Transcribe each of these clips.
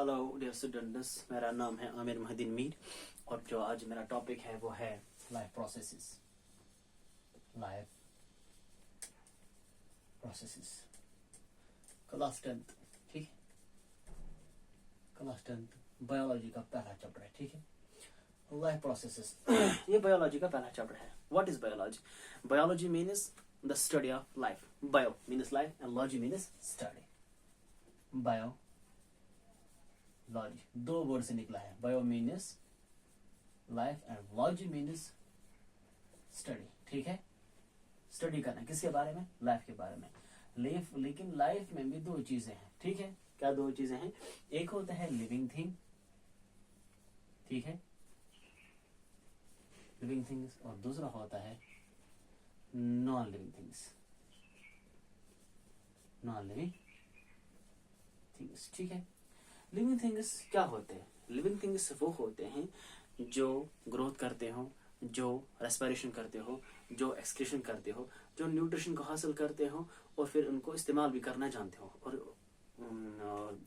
Hello dear students, मेरा नाम है आमिर महदीन मीर और जो आज मेरा टॉपिक है वो है लाइफ प्रोसेसेस। क्लास 10th, ठीक है। क्लास 10th बायोलॉजी का पहला चैप्टर है, ठीक है। लाइफ प्रोसेसेस ये बायोलॉजी का पहला चैप्टर है। What is biology? Biology means the study of life. Bio means life and logy means study. Bio logy दो वर्ड से निकला है। Bio means life and logy means study, ठीक है। स्टडी करना किसके बारे में? लाइफ के बारे में। लेकिन लाइफ में भी दो चीजें हैं, ठीक है। क्या दो चीजें हैं? एक होता है लिविंग थिंग, ठीक है, लिविंग थिंग्स, और दूसरा होता है non living things. Non living things, ठीक है। लिविंग थिंग्स क्या होते हैं? लिविंग थिंग्स वो होते हैं जो ग्रोथ करते हो, जो रेस्पिरेशन करते हो, जो एक्सक्रीशन करते हो, जो न्यूट्रिशन को हासिल करते हो और फिर उनको इस्तेमाल भी करना जानते हो और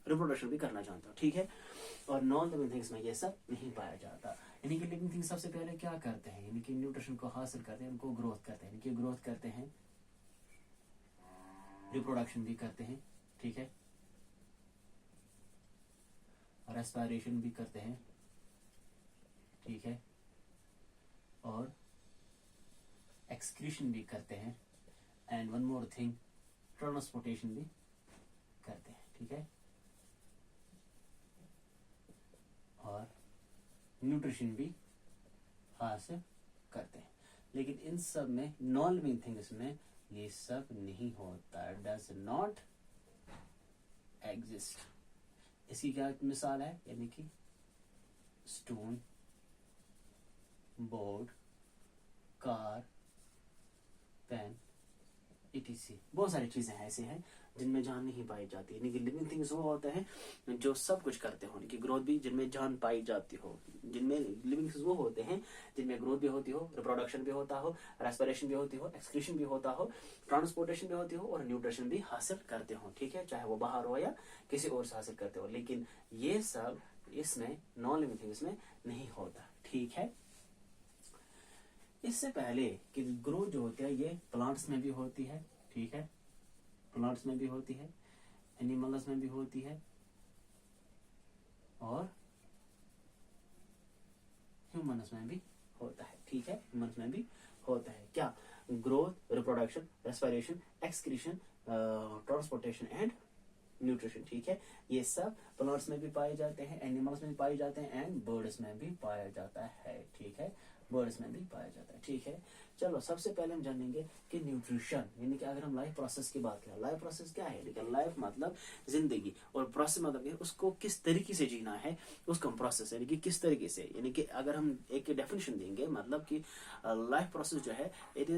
रिप्रोडक्शन भी करना जानते हो, ठीक है। और नॉन लिविंग थिंग्स में ये सब नहीं पाया जाता। यानी कि लिविंग थिंग्स सबसे पहले क्या करते हैं? यानी कि न्यूट्रिशन को हासिल करते हैं, उनको ग्रोथ करते हैं, यानी कि ग्रोथ करते हैं, रिप्रोडक्शन भी करते हैं, ठीक है, रेस्पिरेशन भी करते हैं, ठीक है, और एक्सक्रीशन भी करते हैं, and one more thing, transportation भी करते हैं, ठीक है, और न्यूट्रिशन भी हासिल करते हैं। लेकिन इन सब में, नॉन लिविंग थिंग्स में ये सब नहीं होता, डज नॉट एग्जिस्ट। इसकी क्या मिसाल है? यानी कि stone, board, car, pen, etc। बहुत सारी चीजें ऐसी हैं जिनमें जान नहीं पाई जाती। यानी कि लिविंग थिंग्स वो होते हैं जो सब कुछ करते हो, कि ग्रोथ भी जिनमें जान पाई जाती हो। जिनमें लिविंग थिंग्स वो होते हैं जिनमें ग्रोथ भी होती हो, रिप्रोडक्शन भी होता हो, रेस्पिरेशन भी होती हो, एक्सक्रीशन भी होता हो, ट्रांसपोर्टेशन भी होती हो और न्यूट्रिशन भी हासिल करते हो, ठीक है, चाहे वो बाहर हो या किसी और से हासिल करते हो। लेकिन ये सब इसमें, नॉन लिविंग थिंग्स में नहीं होता, ठीक है। इससे पहले कि ग्रोथ जो होती है ये प्लांट्स में भी होती है, ठीक है, प्लांट्स में भी होती है, एनिमल्स में भी होती है और ह्यूमन्स में भी होता है, ठीक है, ह्यूमन्स में भी होता है। क्या? Growth, reproduction, respiration, excretion, transportation and nutrition, ठीक है। ये सब प्लांट्स में भी पाए जाते हैं, एनिमल्स में भी पाए जाते हैं एंड बर्ड्स में भी पाया जाता है, ठीक है, बर्ड्स में भी पाया जाता है, ठीक है। चलो सबसे पहले हम जानेंगे कि न्यूट्रिशन, यानी कि अगर हम लाइफ प्रोसेस की बात करें, लाइफ प्रोसेस क्या है? लेकिन लाइफ मतलब जिंदगी और प्रोसेस मतलब उसको किस तरीके से जीना है, उसका हम प्रोसेस, यानी कि किस तरीके से। यानी कि अगर हम एक डेफिनेशन देंगे, मतलब कि लाइफ प्रोसेस जो है, it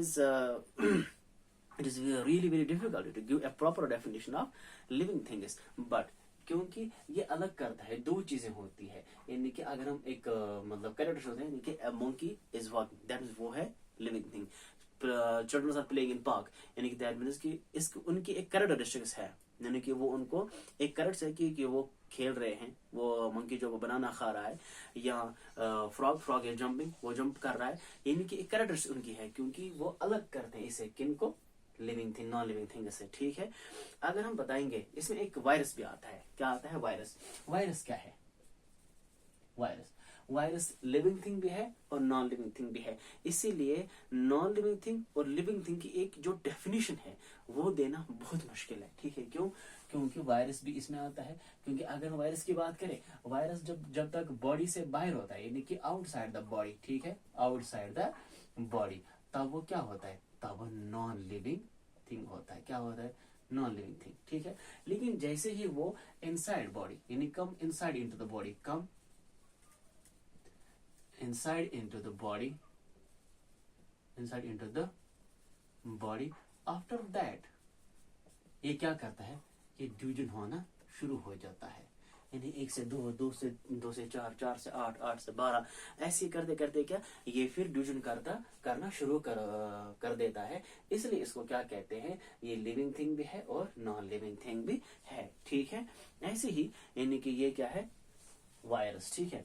is really very difficult to give a proper definition of living things, but क्योंकि ये अलग करता है, दो चीजें होती है। यानी कि अगर हम एक मतलब कैरेक्टर्स होते हैं, यानी कि monkey is walking, that is वो है living thing. Children are playing in park, यानी कि दैट मीन्स कि इसको उनकी एक कैरेक्टरिस्टिक्स है, यानी कि वो उनको एक कैरेक्टर्स है कि वो खेल रहे हैं, वो मंकी जो वो बनाना खा रहा है, या फ्रॉग है जंपिंग, वो जंप कर रहा है, यानी कि एक कैरेक्टर्स उनकी है, क्योंकि वो अलग करते हैं इसे किन को, living thing, non living thing से, ठीक है। अगर हम बताएंगे, इसमें एक वायरस भी आता है। क्या आता है? वायरस। वायरस क्या है? वायरस लिविंग थिंग भी है और नॉन लिविंग थिंग भी है। इसीलिए नॉन लिविंग थिंग और लिविंग थिंग की एक जो डेफिनेशन है वो देना बहुत मुश्किल है, ठीक है। क्यों? क्योंकि वायरस भी इसमें आता है। क्योंकि अगर वायरस की बात करें, वायरस जब तक बॉडी से बाहर होता है, यानी कि आउटसाइड द बॉडी, ठीक है, आउटसाइड द बॉडी, तब वो क्या होता है? तब वो नॉन लिविंग थिंग होता है। क्या होता है? नॉन लिविंग थिंग, ठीक है। लेकिन जैसे ही वो इनसाइड बॉडी, यानी come inside into the body, come inside into the body, after that ये क्या करता है? ये डिवीजन होना शुरू हो जाता है, यानी 1 से 2, 2 से 4, 4 से 8, 8 से 12, ऐसे करते करते क्या ये फिर डिवीजन करना शुरू कर देता है। इसलिए इसको क्या कहते हैं? ये लिविंग थिंग भी है और नॉन लिविंग थिंग भी है, ठीक है। ऐसे ही यानी कि ये क्या है, वायरस, ठीक है।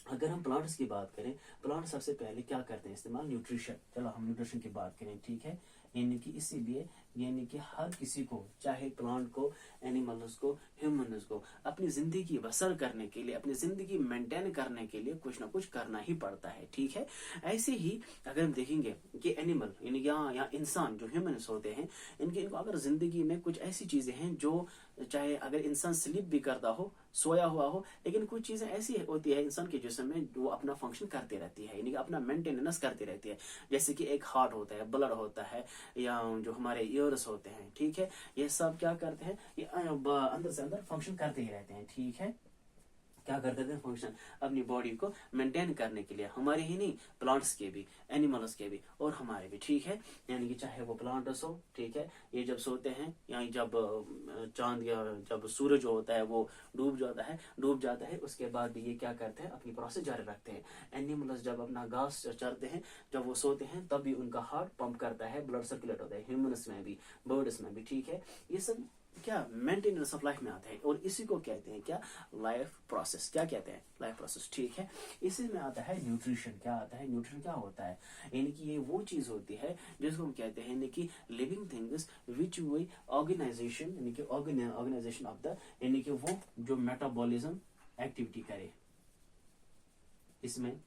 अगर हम प्लांट्स की बात करें, प्लांट सबसे पहले क्या करते हैं इस्तेमाल, न्यूट्रिशन। चलो हम न्यूट्रिशन की बात करें, ठीक है। यानी कि इसीलिए यानी कि हर किसी को, चाहे प्लांट को, एनिमल्स को, ह्यूमन्स को, अपनी जिंदगी बसर करने के लिए, अपनी जिंदगी मेंटेन करने के लिए कुछ ना कुछ करना ही पड़ता है, ठीक है। ऐसे ही अगर हम देखेंगे कि एनिमल यानी यहाँ इंसान जो ह्यूमन्स होते हैं, इनको अगर जिंदगी में कुछ ऐसी चीजें हैं जो, चाहे अगर इंसान स्लीप भी करता हो, सोया हुआ हो, लेकिन कुछ चीजें ऐसी होती है इंसान के जिस्म में वो अपना फंक्शन करती रहती है, यानी कि अपना मेंटेनेंस करती रहती है। जैसे कि एक हार्ट होता है, ब्लड होता है, या जो हमारे ईयर्स होते हैं, ठीक है। ये सब क्या करते हैं, ये अंदर से अंदर फंक्शन करते ही रहते हैं, ठीक है। क्या करते थे फंक्शन, अपनी बॉडी को मेंटेन करने के लिए, हमारे ही नहीं, प्लांट्स के भी, एनिमल्स के भी और हमारे भी, ठीक है। यानी कि चाहे वो प्लांट्स हो, ठीक है, ये जब सोते हैं या जब चांद या जब सूरज होता है वो डूब जाता है, उसके बाद भी ये क्या करते हैं, अपनी प्रोसेस जारी रखते हैं। एनिमल्स जब अपना घास चरते हैं, जब वो सोते हैं, तब भी उनका हार्ट पंप करता है, ब्लड सर्कुलेट होता है, ह्यूमन्स में भी, बर्ड्स में भी, ठीक है। ये सब क्या मेंटेनेंस ऑफ लाइफ में आता है, और इसी को कहते हैं क्या, लाइफ प्रोसेस। क्या कहते हैं, लाइफ प्रोसेस, ठीक है। इसी में आता है न्यूट्रिशन। क्या आता है, न्यूट्रिशन क्या होता है, यानी कि ये वो चीज होती है जिसको हम कहते हैं यानी कि living things which we organisation, यानी कि ऑर्गेनाइजेशन ऑफ द, यानी कि वो जो मेटाबॉलिज्म एक्टिविटी करे, इसमें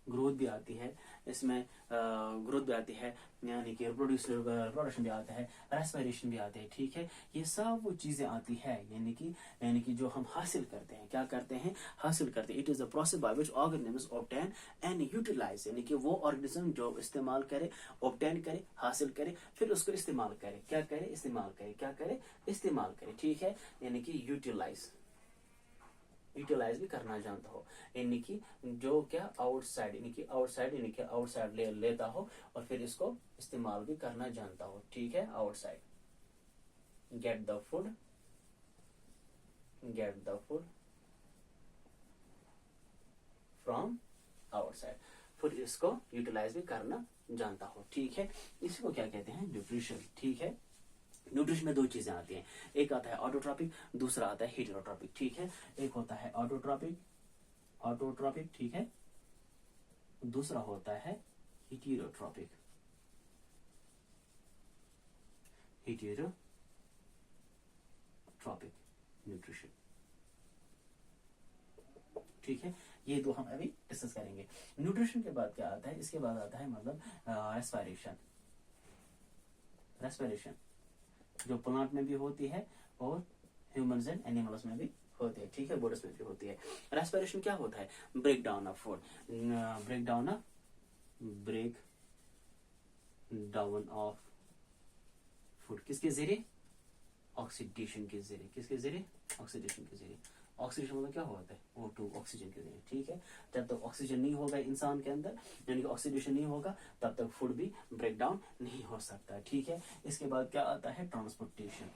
ग्रोथ भी आती है, इसमें ग्रोथ भी आती है, यानी कि रिप्रोडक्शन भी आता है, रेस्पिरेशन भी आता है, ठीक है। ये सब वो चीजें आती है, यानी कि जो हम हासिल करते हैं, क्या करते हैं, हासिल करते हैं। It is the process by which organisms obtain and utilise, यानी कि वो ऑर्गेनिज्म जो इस्तेमाल करे, ऑब्टेन करे, हासिल करे, फिर उसको इस्तेमाल करे, क्या करे, इस्तेमाल करे, क्या करे, इस्तेमाल करे, ठीक है। यानी कि यूटिलाइज भी करना जानता हो, यानी कि जो क्या आउटसाइड, यानी कि आउटसाइड लेता हो और फिर इसको इस्तेमाल भी करना जानता हो, ठीक है। Outside get the food from outside, फिर इसको यूटिलाइज भी करना जानता हो, ठीक है। इसी को क्या कहते हैं, न्यूट्रिशन, ठीक है। न्यूट्रिशन में दो चीजें आती हैं, एक आता है ऑटोट्रॉपिक, दूसरा आता है हेटेरोट्रॉपिक, ठीक है। एक होता है ऑटोट्रॉपिक, ठीक है, दूसरा होता है हेटेरोट्रॉपिक न्यूट्रिशन, ठीक है। ये दो हम अभी डिस्कस करेंगे। न्यूट्रिशन के बाद क्या आता है, इसके बाद आता है मतलब रेस्पिरेशन, जो प्लांट में भी होती है और ह्यूमंस एंड एनिमल्स में भी होती है, ठीक है, बर्ड्स में भी होती है। रेस्पिरेशन क्या होता है, break down of food, break down of food, किसके जरिए, ऑक्सीडेशन के जरिए, किसके जरिए, ऑक्सीडेशन के जरिए। ऑक्सीडेशन मतलब क्या होता है, O2, ऑक्सीजन के जरिए, ठीक है। जब तक ऑक्सीजन नहीं होगा इंसान के अंदर, यानी कि ऑक्सीडेशन नहीं होगा, तब तक फूड भी ब्रेक डाउन नहीं हो सकता, ठीक है। इसके बाद क्या आता है, ट्रांसपोर्टेशन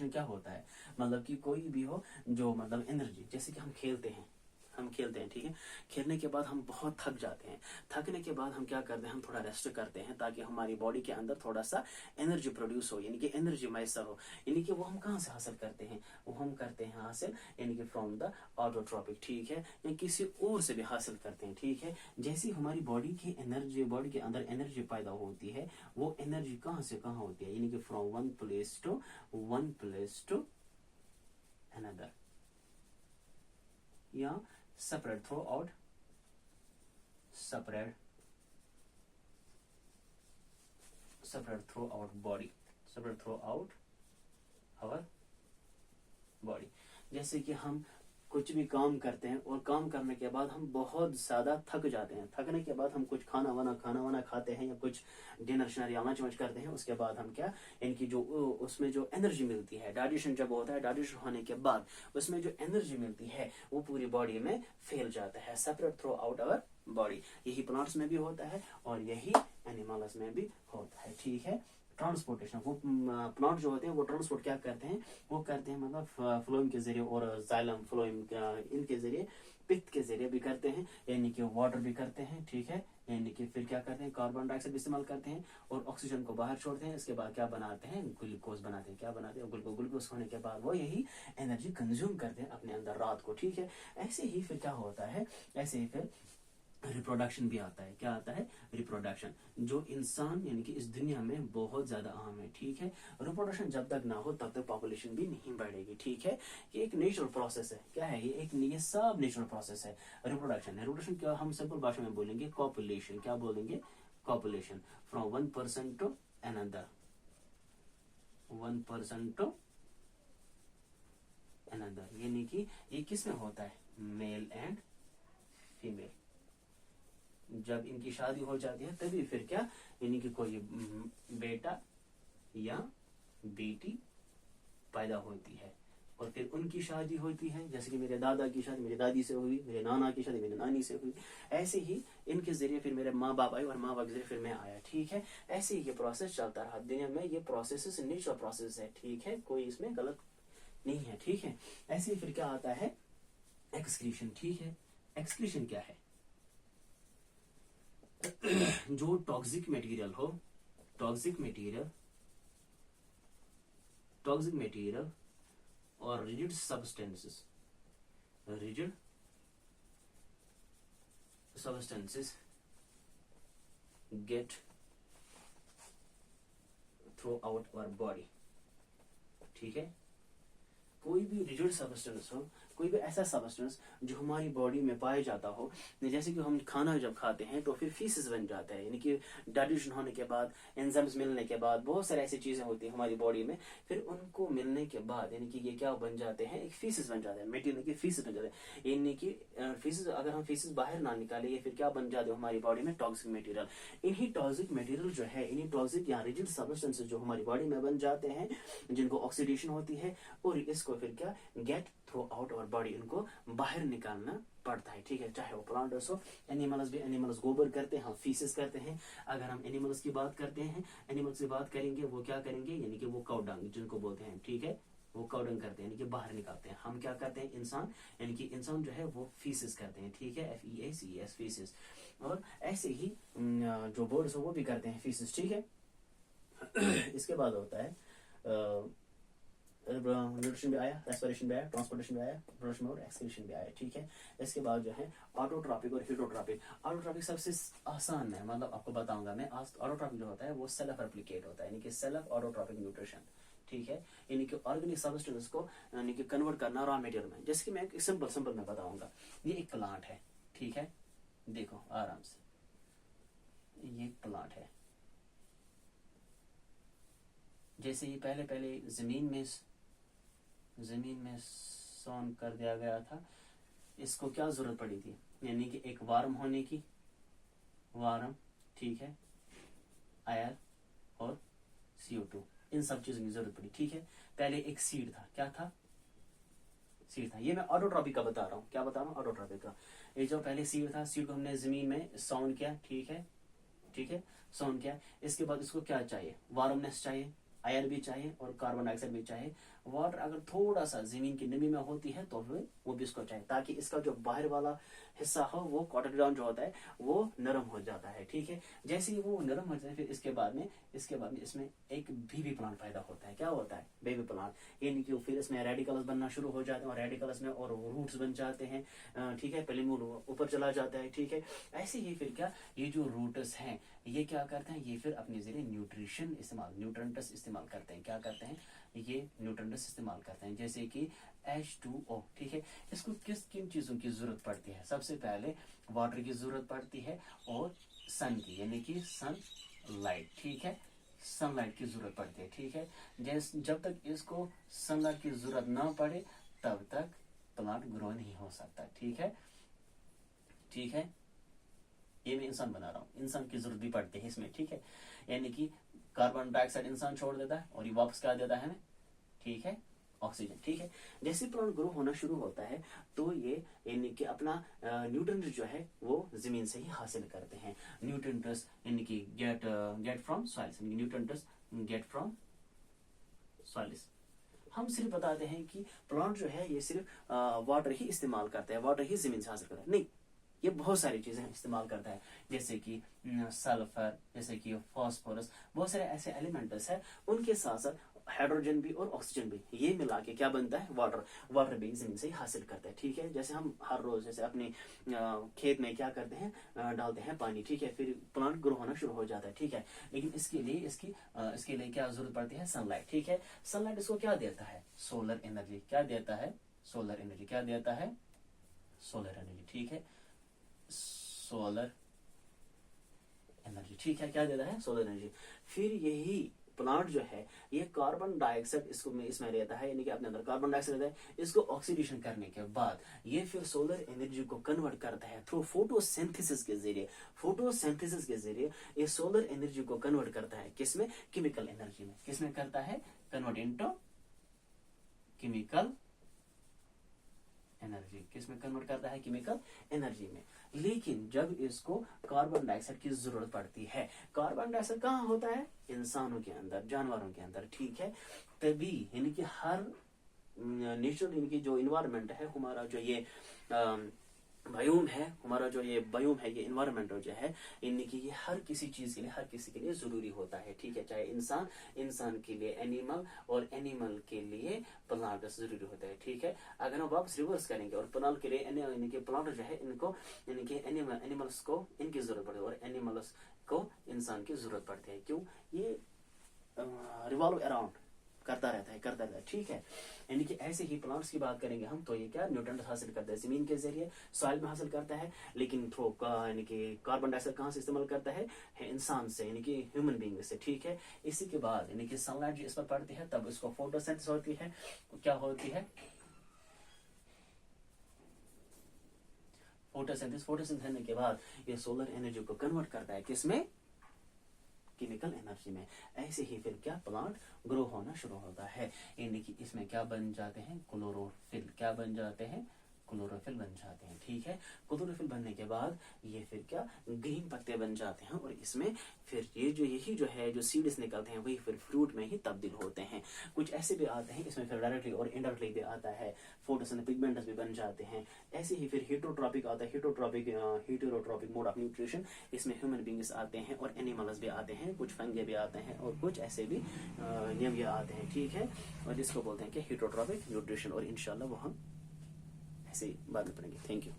क्या होता है, मतलब कि कोई भी हो जो मतलब एनर्जी, जैसे कि हम खेलते हैं, ठीक है। खेलने के बाद हम बहुत थक जाते हैं, थकने के बाद हम क्या करते हैं, हम थोड़ा रेस्ट करते हैं ताकि हमारी बॉडी के अंदर थोड़ा सा एनर्जी प्रोड्यूस हो, यानी कि एनर्जी मैसर हो। यानी कि वो हम कहाँ से हासिल करते हैं, वो हम करते हैं हासिल यानी कि फ्रॉम द ऑटोट्रॉपिक, ठीक है, या किसी और से भी हासिल करते हैं, ठीक है। जैसी हमारी बॉडी की एनर्जी, बॉडी के अंदर एनर्जी पैदा होती है, वो एनर्जी कहाँ से कहाँ होती है, यानी कि from one place to another, या separate throughout our body। जैसे कि हम कुछ भी काम करते हैं और काम करने के बाद हम बहुत ज्यादा थक जाते हैं, थकने के बाद हम कुछ खाना वाना खाते हैं या कुछ डिनर शनर या लंच करते हैं, उसके बाद हम क्या, इनकी जो उसमें जो एनर्जी मिलती है, डाइजेशन जब होता है, डाइजेशन होने के बाद उसमें जो एनर्जी मिलती है वो पूरी बॉडी में फैल जाता है, separate through out our body. यही प्लांट्स में भी होता है और यही एनिमल्स में भी होता है, ठीक है। ट्रांसपोर्टेशन, वो प्लांट जो होते हैं वो ट्रांसपोर्ट क्या करते हैं, वो करते हैं मतलब फ्लोएम के जरिए और जाइलम फ्लोएम इनके जरिए, पित्त के जरिए भी करते हैं, यानी कि वाटर भी करते हैं, ठीक है, यानी कि फिर क्या करते हैं, कार्बन डाइऑक्साइड इस्तेमाल करते हैं और ऑक्सीजन को बाहर छोड़ते हैं। इसके बाद क्या बनाते हैं, ग्लूकोज बनाते हैं। क्या बनाते हैं, ग्लूकोज होने के बाद वो यही एनर्जी कंज्यूम करते हैं अपने अंदर रात को, ठीक है। ऐसे ही फिर क्या होता है, ऐसे ही फिर रिप्रोडक्शन भी आता है। क्या आता है, रिप्रोडक्शन, जो इंसान यानी कि इस दुनिया में बहुत ज्यादा अहम है, ठीक है। रिप्रोडक्शन जब तक ना हो तब तक पॉपुलेशन भी नहीं बढ़ेगी, ठीक है। ये एक नेचुरल प्रोसेस है। क्या है ये सब नेचुरल प्रोसेस है। रिप्रोडक्शन क्या हम सिंपल भाषा में बोलेंगे, कॉपुलेशन। क्या बोलेंगे, copulation, from one person to another, one person to another, यानी कि ये किस में होता है, मेल एंड फीमेल। जब इनकी शादी हो जाती है तभी फिर क्या, यानी कि कोई बेटा या बेटी पैदा होती है और फिर उनकी शादी होती है। जैसे कि मेरे दादा की शादी मेरी दादी से हुई, मेरे नाना की शादी मेरी नानी से हुई। ऐसे ही इनके जरिए फिर मेरे माँ बाप आए और माँ बाप के जरिए फिर मैं आया, ठीक है। ऐसे ही ये प्रोसेस चलता रहा दुनिया में। ये प्रोसेस नेचुरल प्रोसेस है, ठीक है, कोई इसमें गलत नहीं है, ठीक है। ऐसे ही फिर क्या आता है, एक्सक्रीशन, ठीक है। एक्सक्रीशन क्या है, जो टॉक्सिक मटेरियल हो, टॉक्सिक मटेरियल और rigid substances get throughout our body, ठीक है। कोई भी रिजिड सब्सटेंस हो, कोई भी ऐसा सब्सटेंस जो हमारी बॉडी में पाया जाता हो, जैसे कि हम खाना जब खाते हैं तो फिर फीसिस बन जाता है, यानी कि डाइजेशन होने के बाद, एंजाइम्स मिलने के बाद, बहुत सारी ऐसी चीजें होती हैं हमारी बॉडी में, फिर उनको मिलने के बाद यानी कि ये क्या बन जाते हैं, एक फीसिस बन जाता है, मटेरियल की फीसिस बन जाता है। यानी कि फीसिस, अगर हम फीसिस बाहर ना निकाले ये फिर क्या बन जाते हैं हमारी बॉडी में, टॉक्सिक मटेरियल। इन्हीं टॉक्सिक मटेरियल जो है, इन्हीं टॉक्सिक या रिजिड सब्सटेंसेस जो हमारी बॉडी में बन जाते हैं, जिनको ऑक्सीडेशन होती है, और इसको फिर क्या, get throughout our body, उनको बाहर निकालना पड़ता है, ठीक है। चाहे वो प्लांट्स हो, एनिमल्स भी, एनिमल्स गोबर करते हैं, हम फीसेस करते हैं। अगर हम एनिमल्स की बात करते हैं, एनिमल्स की बात करेंगे, वो क्या करेंगे, यानी कि वो काउ डंग जिनको बोलते हैं, ठीक है, वो काउ डंग करते हैं, यानी कि बाहर निकालते हैं। हम क्या करते हैं, इंसान, यानी कि इंसान जो है वो फीसेस करते हैं, ठीक है, FEACES, फीसेस। और ऐसे ही जो बर्ड्स हो वो भी करते हैं फीसेस, ठीक है। इसके बाद होता है न्यूट्रिशन भी आया, रेस्पिरेशन भी आया, ट्रांसपोर्टेशन भी आया, प्रोडक्शन और एक्सक्रीशन भी आया, ठीक है। इसके बाद जो है ऑटोट्रॉपिक और हेटरोट्रॉपिक। ऑटोट्रॉपिक सबसे आसान है, मतलब आपको बताऊंगा मैं। ऑटोट्रॉपिक जो होता है वो सेल्फ रेप्लिकेट होता है, यानी कि सेल्फ ऑटोट्रॉपिक न्यूट्रिशन, ठीक है। यानी कि ऑर्गेनिक सब्सटेंस को यानी कि कन्वर्ट करना रॉ मटेरियल में। जैसे कि मैं एक सिंपल मैं बताऊंगा, ये एक प्लांट है, ठीक है, देखो आराम से, ये एक प्लांट है। जैसे ही पहले जमीन में सोन कर दिया गया था, इसको क्या जरूरत पड़ी थी, यानी कि एक वार्म होने की, वार्म, ठीक है, एयर और CO2, इन सब चीजों की जरूरत पड़ी, ठीक है। पहले एक सीड था, क्या था, सीड था। ये मैं ऑटोट्रॉपिक का बता रहा हूँ, क्या बता रहा हूँ, ऑटोट्रॉपिक का। ये जो पहले सीड था, सीड को हमने जमीन में साउंड किया, ठीक है, साउंड किया। इसके बाद इसको क्या चाहिए, वार्मनेस चाहिए, आयर भी चाहिए और कार्बन डाइऑक्साइड भी चाहिए। वाटर अगर थोड़ा सा जमीन की नमी में होती है तो फिर वो भी इसको चाहिए, ताकि इसका जो बाहर वाला हिस्सा हो, वो कॉटन ग्राउंड जो होता है वो नरम हो जाता है, ठीक है। जैसे ही वो नरम हो जाता है, फिर इसके बाद में इसमें एक बेबी प्लांट पैदा होता है। क्या होता है, बेबी प्लांट, यानी कि फिर इसमें रेडिकल्स बनना शुरू हो जाते हैं, और रेडिकल्स में और रूट्स बन जाते हैं, ठीक है, पहले मूल ऊपर चला जाता है, ठीक है। ऐसे ही फिर क्या, ये जो रूट्स हैं ये क्या करते हैं, ये फिर अपने जरिए न्यूट्रिशन इस्तेमाल, न्यूट्रेंट्स इस्तेमाल करते हैं। क्या करते हैं, ये न्यूट्रेंट्स इस्तेमाल करते हैं, जैसे कि H2O, ठीक है। इसको किन चीजों की जरूरत पड़ती है, सबसे पहले वाटर की जरूरत पड़ती है और सन की, यानी कि सनलाइट, ठीक है, सनलाइट की जरूरत पड़ती है, ठीक है। जब तक इसको सनलाइट की जरूरत ना पड़े तब तक प्लांट ग्रो नहीं हो सकता, ठीक है, ठीक है। ये मैं इंसान बना रहा हूँ, इंसान की जरूरत भी पड़ती है इसमें, ठीक है। यानी कि कार्बन डाइऑक्साइड इंसान छोड़ देता है और ये वापस क्या देता है हमें, ठीक है, ऑक्सीजन, ठीक है। जैसे प्लांट ग्रो होना शुरू होता है तो ये यानी कि अपना न्यूट्रिएंट्स जो है वो जमीन से ही हासिल करते हैं। न्यूट्रिएंट्स यानी कि get from soils, nutrients get from soils. हम सिर्फ बताते हैं कि प्लांट जो है ये सिर्फ वाटर ही इस्तेमाल करता है, वाटर ही जमीन से हासिल करता है, नहीं, ये बहुत सारी चीजें इस्तेमाल करता है, जैसे कि सल्फर, जैसे कि फास्फोरस, बहुत सारे ऐसे एलिमेंट्स है, उनके साथ साथ हाइड्रोजन भी और ऑक्सीजन भी, ये मिला के क्या बनता है, वाटर। वाटर भी जमीन से ही हासिल करता है, ठीक है। जैसे हम हर रोज जैसे अपने खेत में क्या करते हैं, डालते हैं पानी, ठीक है, फिर प्लांट ग्रो होना शुरू हो जाता है, ठीक है। लेकिन इसके लिए इसके लिए क्या जरूरत पड़ती है, सनलाइट, ठीक है। सनलाइट इसको क्या देता है, सोलर एनर्जी, क्या देता है, सोलर एनर्जी, क्या देता है, सोलर एनर्जी, ठीक है, सोलर एनर्जी, ठीक है, क्या देता है, सोलर एनर्जी। फिर यही प्लांट जो है ये कार्बन डाइऑक्साइड इसमें रहता है, यानी कि अपने अंदर कार्बन डाइऑक्साइड रहता है, इसको ऑक्सीडेशन करने के बाद ये फिर सोलर एनर्जी को कन्वर्ट करता है थ्रू फोटोसिंथेसिस के जरिए। फोटोसिंथेसिस के जरिए ये सोलर एनर्जी को कन्वर्ट करता है किसमें, केमिकल एनर्जी में। किसमें करता है, कन्वर्ट इनटू केमिकल एनर्जी, किसमें कन्वर्ट करता है, केमिकल एनर्जी में। लेकिन जब इसको कार्बन डाइऑक्साइड की जरूरत पड़ती है, कार्बन डाइऑक्साइड कहाँ होता है, इंसानों के अंदर, जानवरों के अंदर, ठीक है। तभी यानी कि हर नेचुरल यानी कि जो इन्वायरमेंट है हमारा, जो ये बायोम है हमारा, जो ये बायोम है, ये इन्वायरमेंट जो है, यानी कि ये हर किसी चीज के लिए, हर किसी के लिए जरूरी होता है, ठीक है। चाहे इंसान के लिए एनिमल, और एनिमल के लिए प्लांट जरूरी होता है, ठीक है। अगर हम वापस रिवर्स करेंगे और प्लांट के लिए यानी कि प्लांट जो है इनको यानी कि एनिमल्स को इनकी जरूरत पड़ती है, और एनिमल्स को इंसान की जरूरत पड़ती है। क्यों, ये रिवॉल्व अराउंड करता रहता है, ठीक है। यानी कि ऐसे ही प्लांट्स की बात करेंगे हम, तो ये क्या न्यूट्रिएंट हासिल करता है जमीन के जरिए, सॉइल में हासिल करता है, लेकिन थ्रू यानी कि कार्बन डाइऑक्साइड कहाँ से इस्तेमाल करता है, इंसान से, यानी कि ह्यूमन बीइंग से, ठीक है। इसी के बाद यानी कि सनलाइट जो इस पर पड़ती है, तब इसको फोटोसिंथेसिस होती है, क्या होती है, फोटोसिंथेसिस होने के बाद ये सोलर एनर्जी को कन्वर्ट करता है किसमें, केमिकल एनर्जी में। ऐसे ही फिर क्या, प्लांट ग्रो होना शुरू होता है, यानी कि इसमें क्या बन जाते हैं, क्लोरोफिल, क्या बन जाते हैं, क्लोरोफिल बन जाते हैं, ठीक है। क्लोरोफिल बनने के बाद ये फिर क्या, ग्रीन पत्ते बन जाते हैं, और इसमें फिर यही जो है जो सीड्स निकलते हैं वही फिर फ्रूट में ही तब्दील होते हैं। कुछ ऐसे भी आते हैं इसमें फिर डायरेक्टली और इनडायरेक्टली भी आता है, फोटोसिंथेसिस पिगमेंट्स भी बन जाते हैं। ऐसे ही फिर हेटरोट्रॉपिक आता है, हेटेरोट्रॉपिक मोड ऑफ न्यूट्रिशन, इसमें ह्यूमन बींग्स आते हैं और एनिमल्स भी आते हैं, कुछ फंगे भी आते हैं और कुछ ऐसे भी नियम आते हैं, ठीक है। और जिसको बोलते हैं कि हेटरोट्रॉपिक न्यूट्रिशन, और इंशाल्लाह वो हम ऐसे ही बाद में पढ़ेंगे। Thank you.